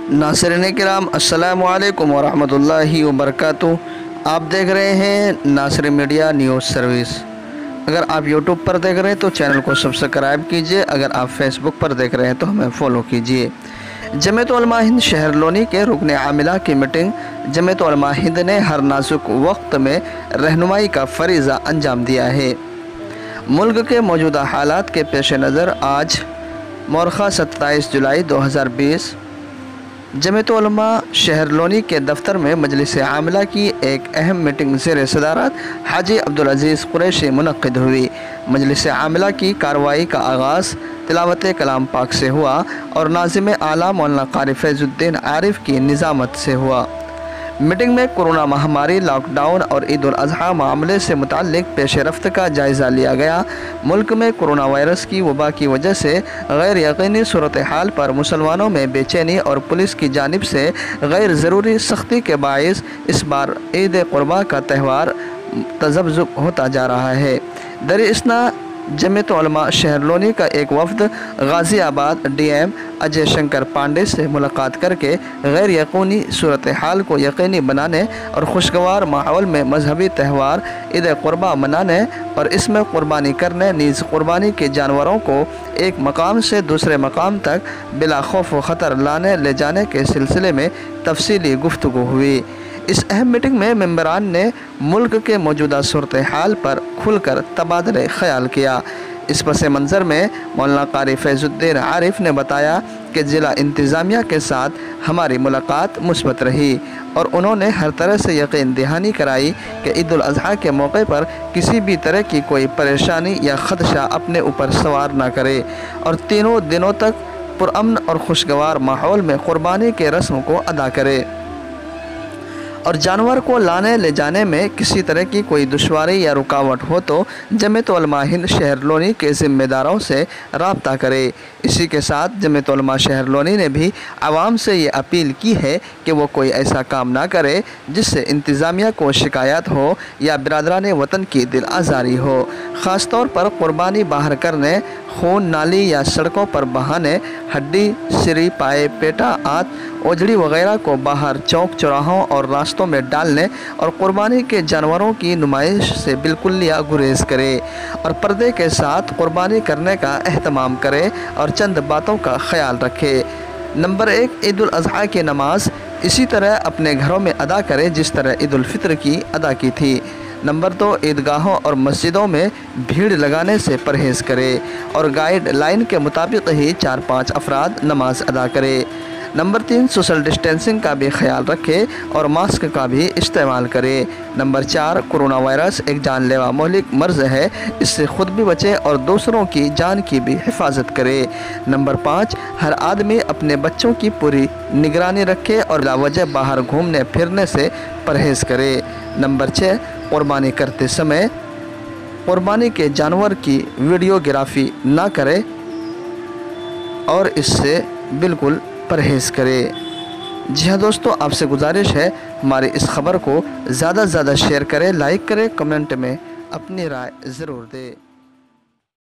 नाज़रीन किराम अस्सलामु अलैकुम वरहमतुल्लाहि वबरकातुहू। आप देख रहे हैं नासरी मीडिया न्यूज़ सर्विस। अगर आप यूट्यूब पर देख रहे हैं तो चैनल को सब्सक्राइब कीजिए। अगर आप फेसबुक पर देख रहे हैं तो हमें फॉलो कीजिए। जमीयत उलमा हिंद शहर लोनी के रुकन आमिला की मीटिंग। जमीयत उलमा हिंद ने हर नाजुक वक्त में रहनुमाई का फरीज़ा अंजाम दिया है। मुल्क के मौजूदा हालात के पेश नज़र आज मौरखा 27 जुलाई 2020 जमीयत उलमा शहर लोनी के दफ्तर में मजलिस आमिला की एक अहम मीटिंग ज़ेर सदारत हाजी अब्दुल अज़ीज़ कुरैशी मुनक़्क़िद हुई। मजलिस आमिला की कार्रवाई का आगाज़ तिलावत कलाम पाक से हुआ और नाज़िम आला मौलाना क़ारी फैज़ुद्दीन आरिफ की निज़ामत से हुआ। मीटिंग में कोरोना महामारी, लॉकडाउन और ईद उल अज़हा मामले से मुताल्लिक़ पेश रफ्त का जायज़ा लिया गया। मुल्क में कोरोना वायरस की वबा की वजह से गैर यकीनी सूरत हाल पर मुसलमानों में बेचैनी और पुलिस की जानिब से गैर ज़रूरी सख्ती के बाइस इस बार ईद क़ुरबा का त्यौहार तज़ब्ज़ुब होता जा रहा है। दरअसल जमीयत उलमा शहर लोनी का एक वफ़द गाज़ियाबाद डीएम अजय शंकर पांडे से मुलाकात करके गैर यकीनी सूरत हाल को यकीनी बनाने और खुशगवार माहौल में मजहबी त्यौहार ईद क़ुरबा मनाने और इसमें क़ुरबानी करने नीज़ क़ुरबानी के जानवरों को एक मकाम से दूसरे मकाम तक बिला खौफ व ख़तर लाने ले जाने के सिलसिले में तफसीली गुफ्तगू हुई। इस अहम मीटिंग में मेंबरान ने मुल्क के मौजूदा सूरत हाल पर खुलकर तबादले ख्याल किया। इस पस मंज़र में मौलाना क़ारी फैज़ुद्दीन आरिफ ने बताया कि ज़िला इंतज़ामिया के साथ हमारी मुलाकात मुस्बत रही और उन्होंने हर तरह से यकीन दहानी कराई कि ईद उल अज़हा के मौके पर किसी भी तरह की कोई परेशानी या ख़दशा अपने ऊपर सवार ना करे और तीनों दिनों तक पुरअमन और खुशगवार माहौल में क़ुरबानी के रस्म को अदा करे और जानवर को लाने ले जाने में किसी तरह की कोई दुश्वारी या रुकावट हो तो जमीयत उलमा हिंद शहर लोनी के ज़िम्मेदारों से रब्ता करे। इसी के साथ जमीयत उलमा शहर लोनी ने भी आवाम से ये अपील की है कि वो कोई ऐसा काम ना करे जिससे इंतज़ामिया को शिकायत हो या बिरादरान वतन की दिल आज़ारी हो। ख़ास तौर पर क़ुरबानी बाहर करने, खून नाली या सड़कों पर बहाने, हड्डी सिरी पाए पेटा आंत ओजड़ी वगैरह को बाहर चौक चौराहों और रास्तों में डालने और क़ुरबानी के जानवरों की नुमाइश से बिल्कुलिया गुरेज करे और पर्दे के साथ क़ुरबानी करने का एहतमाम करे और चंद बातों का ख्याल रखे। नंबर 1, ईद उल अज़हा की नमाज इसी तरह अपने घरों में अदा करे जिस तरह ईद उल फित्र की अदा की थी। नंबर 2, ईदगाहों और मस्जिदों में भीड़ लगाने से परहेज़ करे और गाइडलाइन के मुताबिक ही 4-5 अफराद नमाज अदा करे। नंबर 3, सोशल डिस्टेंसिंग का भी ख्याल रखे और मास्क का भी इस्तेमाल करे। नंबर 4, कोरोना वायरस एक जानलेवा मौलिक मर्ज़ है, इससे ख़ुद भी बचे और दूसरों की जान की भी हिफाजत करे। नंबर 5, हर आदमी अपने बच्चों की पूरी निगरानी रखे और लावजह बाहर घूमने फिरने से परहेज़ करे। नंबर 6, क़ुरबानी करते समय क़ुरबानी के जानवर की वीडियोग्राफी ना करे और इससे बिल्कुल परहेज़ करे। जी हाँ दोस्तों, आपसे गुजारिश है हमारी इस ख़बर को ज़्यादा से ज़्यादा शेयर करें, लाइक करें, कमेंट में अपनी राय ज़रूर दें।